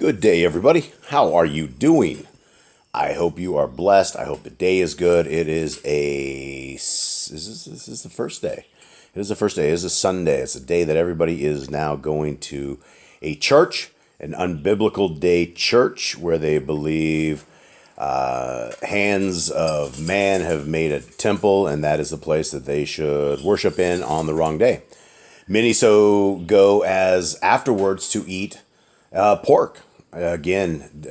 Good day, everybody. How are you doing? I hope you are blessed. I hope the day is good. It is this is the first day. It is the first day. It is a Sunday. It's a day that everybody is now going to a church, an unbiblical day church, where they believe hands of man have made a temple, and that is the place that they should worship in on the wrong day. Many so go as afterwards to eat pork. Again,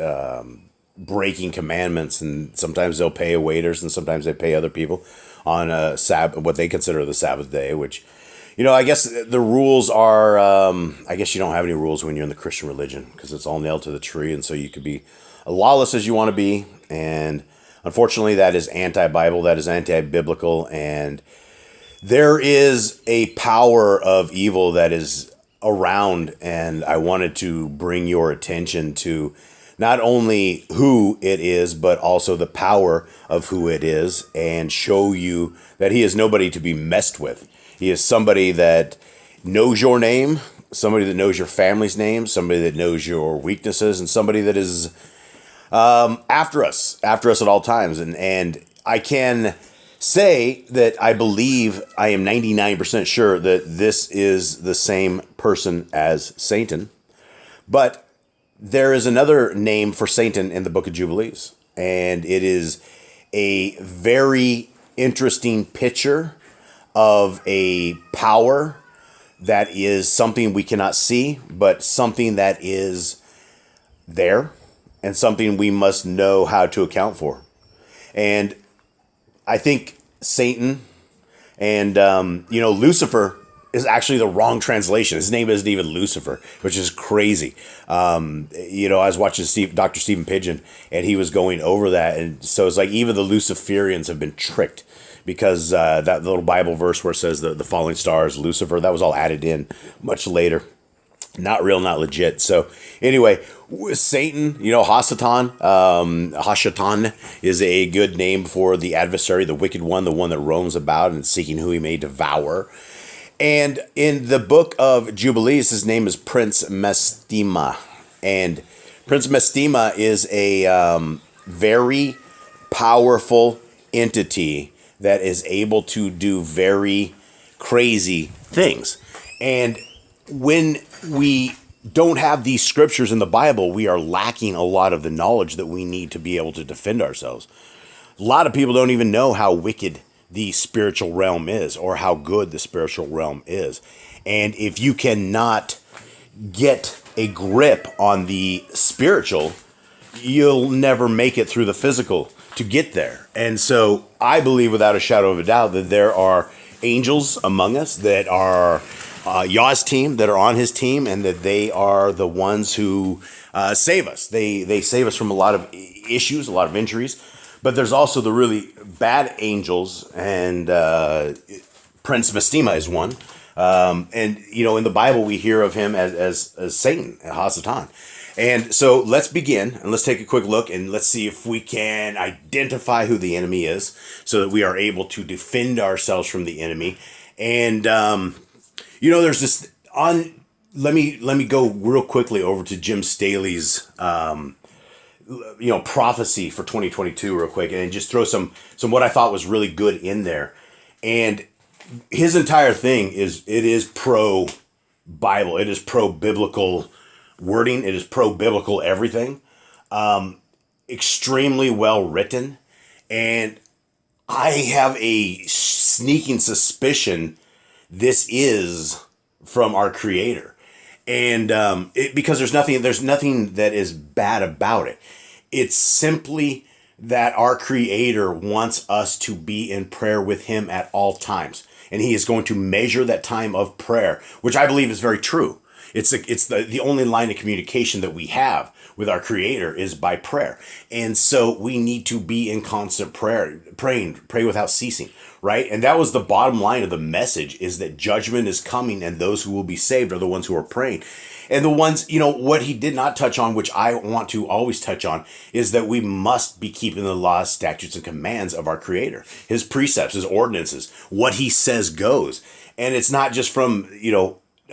breaking commandments, and sometimes they'll pay waiters, and sometimes they pay other people on a what they consider the Sabbath day. Which, I guess the rules are. I guess you don't have any rules when you're in the Christian religion because it's all nailed to the tree, and so you could be lawless as you want to be. And unfortunately, that is anti-Bible. That is anti-biblical, and there is a power of evil that is around, and I wanted to bring your attention to not only who it is, but also the power of who it is, and show you that he is nobody to be messed with. He is somebody that knows your name, somebody that knows your family's name, somebody that knows your weaknesses, and somebody that is after us at all times. And I can say that I believe, I am 99% sure that this is the same person as Satan. But there is another name for Satan in the book of Jubilees. And it is a very interesting picture of a power that is something we cannot see, but something that is there and something we must know how to account for. And I think Satan and, Lucifer is actually the wrong translation. His name isn't even Lucifer, which is crazy. I was watching Dr. Stephen Pidgeon, and he was going over that. And so it's like even the Luciferians have been tricked because that little Bible verse where it says the falling star is Lucifer, that was all added in much later. Not real, not legit. So anyway, Satan, Hasatan, Hashatan is a good name for the adversary, the wicked one, the one that roams about and seeking who he may devour. And in the book of Jubilees, his name is Prince Mastema. And Prince Mastema is a very powerful entity that is able to do very crazy things. And when we don't have these scriptures in the Bible, we are lacking a lot of the knowledge that we need to be able to defend ourselves. A lot of people don't even know how wicked the spiritual realm is or how good the spiritual realm is. And if you cannot get a grip on the spiritual, you'll never make it through the physical to get there. And so I believe without a shadow of a doubt that there are angels among us that are Yah's team, that are on his team, and that they are the ones who save us. They save us from a lot of issues, a lot of injuries. But there's also the really bad angels, and Prince Mastema is one. And in the Bible we hear of him as Satan, Hasatan. And so let's begin, and let's take a quick look, and let's see if we can identify who the enemy is, so that we are able to defend ourselves from the enemy. And there's this let me go real quickly over to Jim Staley's prophecy for 2022 real quick, and just throw some what I thought was really good in there. And his entire thing is pro Bible. It is pro biblical wording. It is pro biblical everything. Extremely well written. And I have a sneaking suspicion this is from our Creator. And because there's nothing that is bad about it. It's simply that our Creator wants us to be in prayer with him at all times. And he is going to measure that time of prayer, which I believe is very true. It's the only line of communication that we have with our Creator is by prayer. And so we need to be in constant prayer, pray without ceasing, right? And that was the bottom line of the message, is that judgment is coming, and those who will be saved are the ones who are praying. And the ones, what he did not touch on, which I want to always touch on, is that we must be keeping the laws, statutes, and commands of our Creator, his precepts, his ordinances, what he says goes. And it's not just from,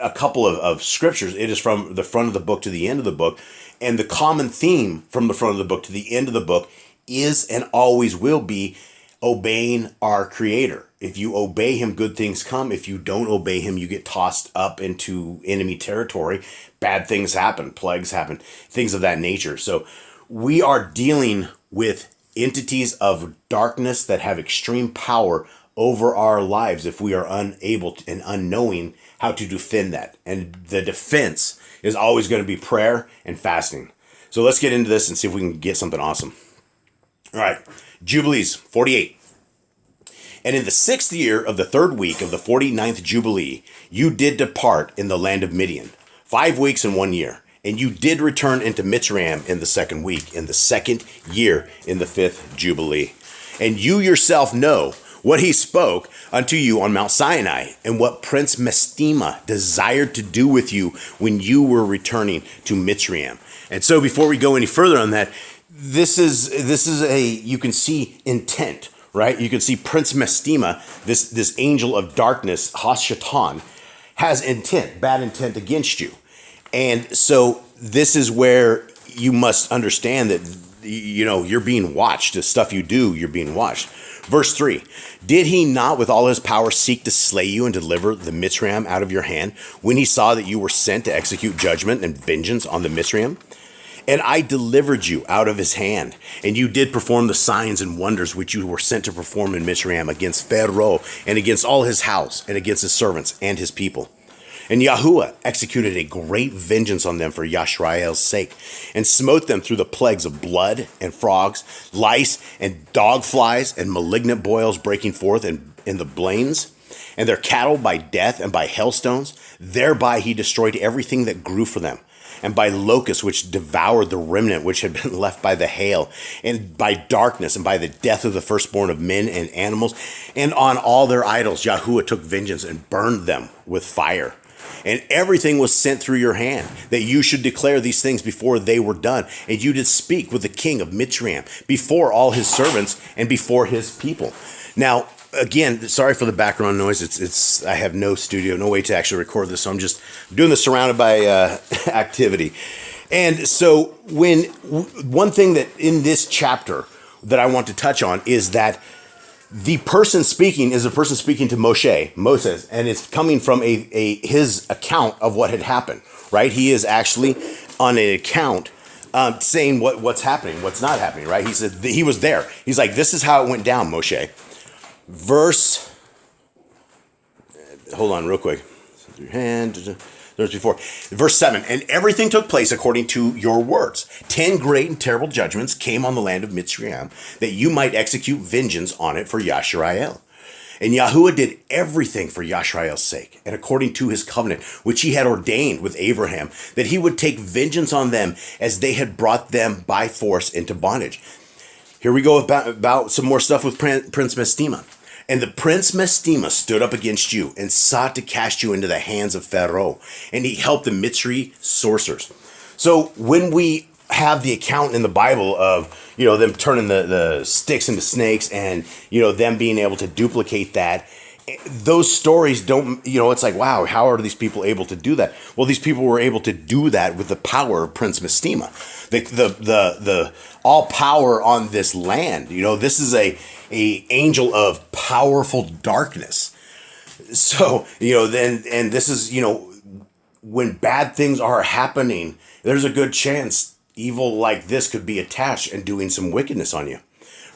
a couple of scriptures. It is from the front of the book to the end of the book. And the common theme from the front of the book to the end of the book is and always will be obeying our Creator. If you obey him, good things come. If you don't obey him, you get tossed up into enemy territory. Bad things happen, plagues happen, things of that nature. So we are dealing with entities of darkness that have extreme power over our lives if we are unable and unknowing how to defend that. And the defense is always going to be prayer and fasting. So let's get into this and see if we can get something awesome. All right, Jubilees 48. And in the 6th year of the 3rd week of the 49th Jubilee, you did depart in the land of Midian, 5 weeks and 1 year. And you did return into Mitzrayim in the 2nd week, in the 2nd year, in the 5th Jubilee. And you yourself know what he spoke unto you on Mount Sinai, and what Prince Mestema desired to do with you when you were returning to Mitzrayim. And so before we go any further on that, this is a, you can see intent, right? You can see Prince Mestema, this angel of darkness, Hashatan, has intent, bad intent against you. And so this is where you must understand that, you know, you're being watched. The stuff you do, you're being watched. Verse 3, did he not with all his power seek to slay you and deliver the Mitzrayim out of your hand when he saw that you were sent to execute judgment and vengeance on the Mitzrayim? And I delivered you out of his hand, and you did perform the signs and wonders which you were sent to perform in Mitzrayim against Pharaoh and against all his house and against his servants and his people. And Yahuwah executed a great vengeance on them for Yashrael's sake, and smote them through the plagues of blood and frogs, lice and dog flies, and malignant boils breaking forth in the plains, and their cattle by death and by hailstones. Thereby he destroyed everything that grew for them, and by locusts which devoured the remnant which had been left by the hail, and by darkness, and by the death of the firstborn of men and animals. And on all their idols Yahuwah took vengeance and burned them with fire. And everything was sent through your hand, that you should declare these things before they were done. And you did speak with the king of Mitzrayim, before all his servants and before his people. Now, again, sorry for the background noise. It's I have no studio, no way to actually record this, so I'm just doing this surrounded by activity. And so one thing that in this chapter that I want to touch on is that the person speaking is a person speaking to Moses, and it's coming from his account of what had happened, right? He is actually on an account saying what's happening, what's not happening, right? He said he was there. He's like, this is how it went down, Moshe. Hold on real quick. Your hand. There's before. Verse 7, and everything took place according to your words. 10 great and terrible judgments came on the land of Mitzrayim, that you might execute vengeance on it for Yashrael. And Yahuwah did everything for Yashrael's sake, and according to his covenant, which he had ordained with Abraham, that he would take vengeance on them as they had brought them by force into bondage. Here we go about some more stuff with Prince Mestema. And the Prince Mestema stood up against you and sought to cast you into the hands of Pharaoh, and he helped the Mitzri sorcerers. So when we have the account in the Bible of, you know, them turning the sticks into snakes and, you know, them being able to duplicate that, those stories don't, you know, it's like, wow, how are these people able to do that? Well, these people were able to do that with the power of Prince Mestema, the all power on this land. You know, this is a angel of powerful darkness. So, you know, and this is, you know, when bad things are happening, there's a good chance evil like this could be attached and doing some wickedness on you.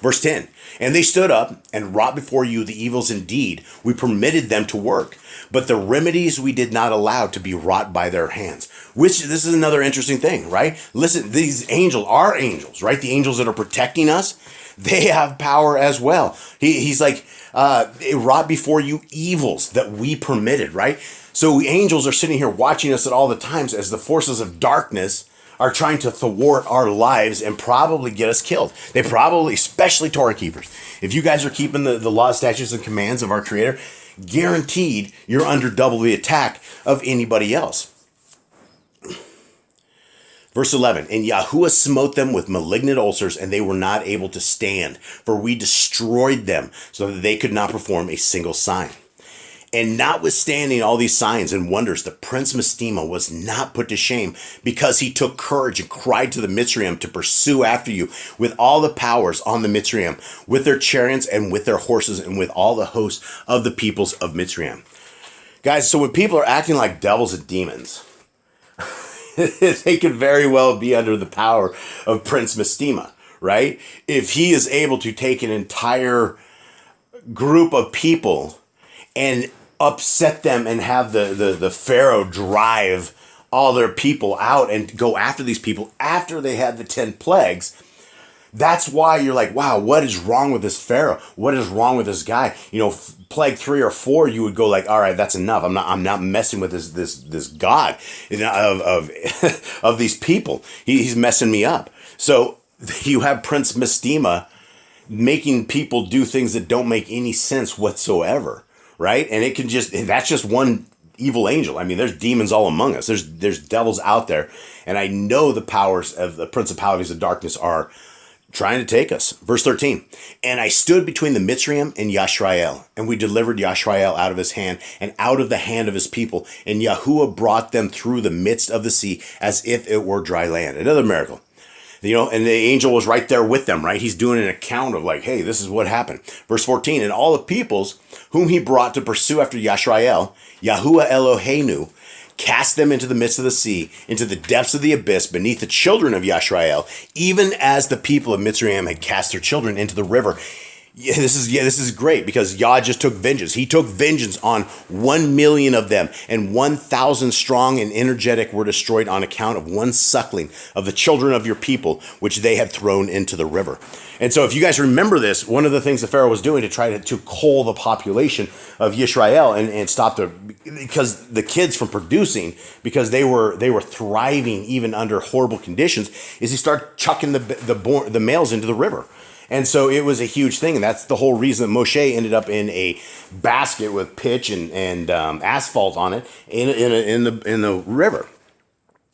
Verse 10, and they stood up and wrought before you the evils indeed. We permitted them to work, but the remedies we did not allow to be wrought by their hands. Which, this is another interesting thing, right? Listen, these angels are angels, right? The angels that are protecting us, they have power as well. He's like, they wrought before you evils that we permitted, right? So angels are sitting here watching us at all the times as the forces of darkness are trying to thwart our lives and probably get us killed. They probably, especially Torah keepers, if you guys are keeping the law, statutes, and commands of our Creator, guaranteed you're under double the attack of anybody else. Verse 11, and Yahuwah smote them with malignant ulcers, and they were not able to stand, for we destroyed them so that they could not perform a single sign. And notwithstanding all these signs and wonders, the prince Mistema was not put to shame, because he took courage and cried to the Mitzrayim to pursue after you with all the powers on the Mitzrayim, with their chariots and with their horses and with all the hosts of the peoples of Mitzrayim. Guys, so when people are acting like devils and demons, they could very well be under the power of Prince Mistema, right? If he is able to take an entire group of people and upset them and have the Pharaoh drive all their people out and go after these people after they had the 10 plagues. That's why you're like, wow, what is wrong with this Pharaoh? What is wrong with this guy? You know, plague 3 or 4, you would go like, all right, that's enough. I'm not messing with this God of these people. He's messing me up. So you have Prince Mistema making people do things that don't make any sense whatsoever. Right? And that's just one evil angel. I mean, there's demons all among us. There's devils out there. And I know the powers of the principalities of darkness are trying to take us. Verse 13. And I stood between the Mitzrayim and Yashrael, and we delivered Yashrael out of his hand and out of the hand of his people. And Yahuwah brought them through the midst of the sea as if it were dry land. Another miracle. You know, and the angel was right there with them, right? He's doing an account of like, hey, this is what happened. Verse 14, and all the peoples whom he brought to pursue after Yashrael, Yahuwah Eloheinu, cast them into the midst of the sea, into the depths of the abyss, beneath the children of Yashrael, even as the people of Mitzrayim had cast their children into the river. This is great, because Yah just took vengeance. He took vengeance on 1 million of them, and 1,000 strong and energetic were destroyed on account of one suckling of the children of your people, which they had thrown into the river. And so if you guys remember this, one of the things the Pharaoh was doing to try to cull the population of Yisrael and stop because the kids from producing, because they were thriving even under horrible conditions, is he started chucking the males into the river. And so it was a huge thing, and that's the whole reason that Moshe ended up in a basket with pitch and asphalt on it in the river.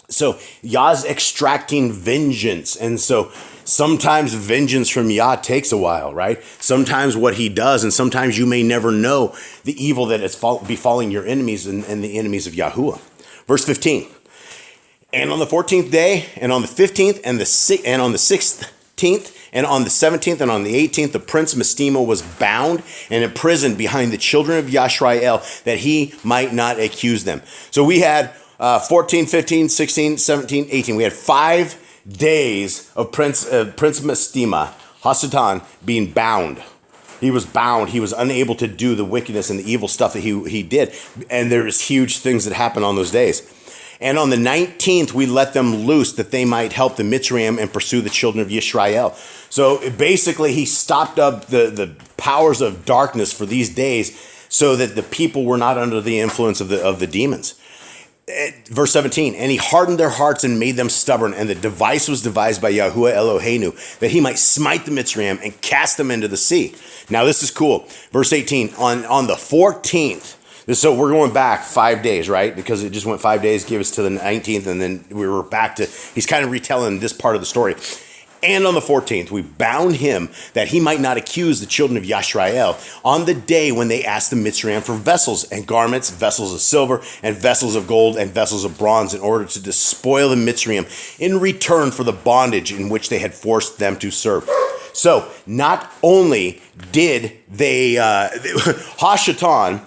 So Yah's extracting vengeance, and so sometimes vengeance from Yah takes a while, right? Sometimes what he does, and sometimes you may never know the evil that is befalling your enemies and the enemies of Yahuwah. Verse 15. And on the 14th day, and on the 15th, and on the 16th, and on the 17th and on the 18th, the prince Mistema was bound and imprisoned behind the children of Yashrael, that he might not accuse them. So we had 14, 15, 16, 17, 18. We had 5 days of Prince Mistema, Hasatan, being bound. He was bound. He was unable to do the wickedness and the evil stuff that he did. And there was huge things that happened on those days. And on the 19th, we let them loose that they might help the Mitzrayim and pursue the children of Yisrael. So basically, he stopped up the powers of darkness for these days so that the people were not under the influence of the demons. Verse 17, and he hardened their hearts and made them stubborn, and the device was devised by Yahuwah Eloheinu, that he might smite the Mitzrayim and cast them into the sea. Now this is cool. Verse 18, on the 14th, so we're going back 5 days, right? Because it just went 5 days, gave us to the 19th, and then we were back to, he's kind of retelling this part of the story. And on the 14th, we bound him that he might not accuse the children of Yashrael on the day when they asked the Mitzrayim for vessels and garments, vessels of silver and vessels of gold and vessels of bronze, in order to despoil the Mitzrayim in return for the bondage in which they had forced them to serve. So not only did they, Hashatan,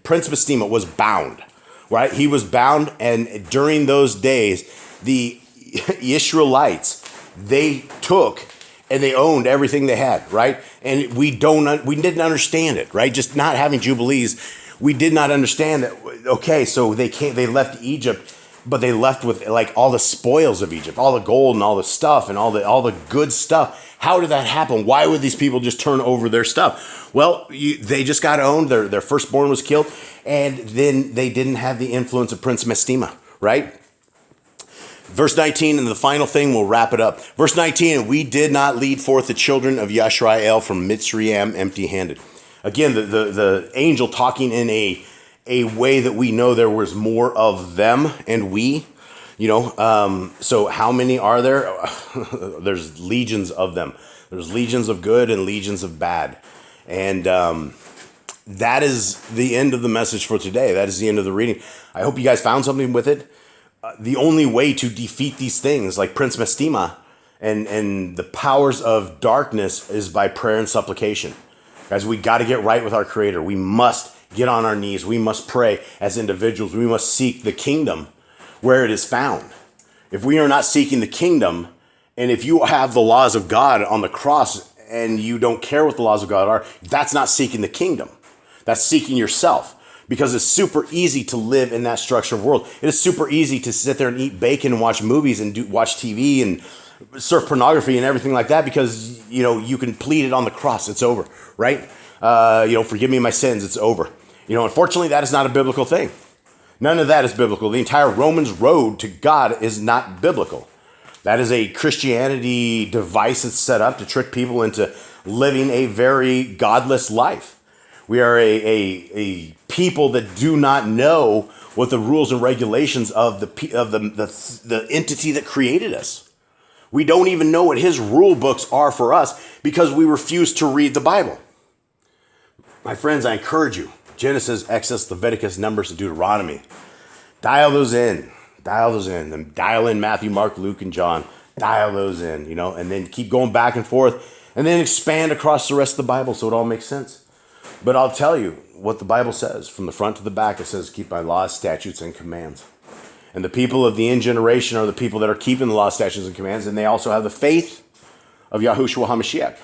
Prince Mistema, was bound, right? He was bound, and during those days, the Israelites, they took and they owned everything they had, right? And we didn't understand it, right? Just not having jubilees, we did not understand that. Okay, so they left Egypt, but they left with like all the spoils of Egypt, all the gold and all the stuff and all the good stuff. How did that happen? Why would these people just turn over their stuff? Well, they just got owned. Their firstborn was killed, and then they didn't have the influence of Prince Mistema, right? Verse 19, and the final thing, we'll wrap it up. Verse 19, and we did not lead forth the children of Yashrael from Mitzrayim empty-handed. Again, the angel talking in a way that we know there was more of them and we. You know, so how many are there? There's legions of them. There's legions of good and legions of bad. And that is the end of the message for today. That is the end of the reading. I hope you guys found something with it. The only way to defeat these things, like Prince Mestima and the powers of darkness, is by prayer and supplication. Guys, we got to get right with our Creator. We must get on our knees. We must pray as individuals. We must seek the kingdom where it is found. If we are not seeking the kingdom, and if you have the laws of God on the cross and you don't care what the laws of God are, that's not seeking the kingdom. That's seeking yourself. Because it's super easy to live in that structured world. It is super easy to sit there and eat bacon and watch movies and watch TV and surf pornography and everything like that, because you can plead it on the cross. It's over, right? Forgive me my sins. It's over. Unfortunately, that is not a biblical thing. None of that is biblical. The entire Romans road to God is not biblical. That is a Christianity device that's set up to trick people into living a very godless life. We are a people that do not know what the rules and regulations of the entity that created us. We don't even know what his rule books are for us because we refuse to read the Bible. My friends, I encourage you. Genesis, Exodus, Leviticus, Numbers, and Deuteronomy. Dial those in. Then dial in Matthew, Mark, Luke, and John. Dial those in, and then keep going back and forth, and then expand across the rest of the Bible so it all makes sense. But I'll tell you what the Bible says. From the front to the back, it says, keep my laws, statutes, and commands. And the people of the end generation are the people that are keeping the laws, statutes, and commands, and they also have the faith of Yahushua HaMashiach.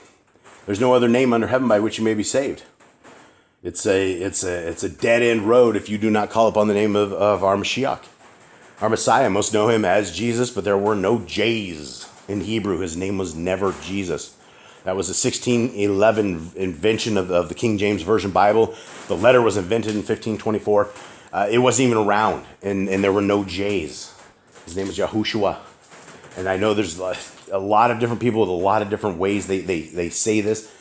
There's no other name under heaven by which you may be saved. It's a dead-end road if you do not call upon the name of our Mashiach. Our Messiah, most know him as Jesus, but there were no J's in Hebrew. His name was never Jesus. That was a 1611 invention of the King James Version Bible. The letter was invented in 1524. It wasn't even around, and there were no J's. His name was Yahushua. And I know there's a lot of different people with a lot of different ways they say this.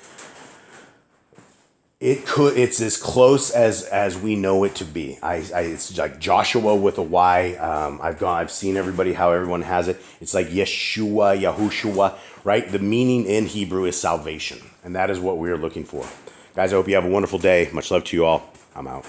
It's as close as we know it to be. It's like Joshua with a Y. I've seen how everyone has it. It's like Yeshua, Yahushua, right? The meaning in Hebrew is salvation, and that is what we are looking for. Guys, I hope you have a wonderful day. Much love to you all. I'm out.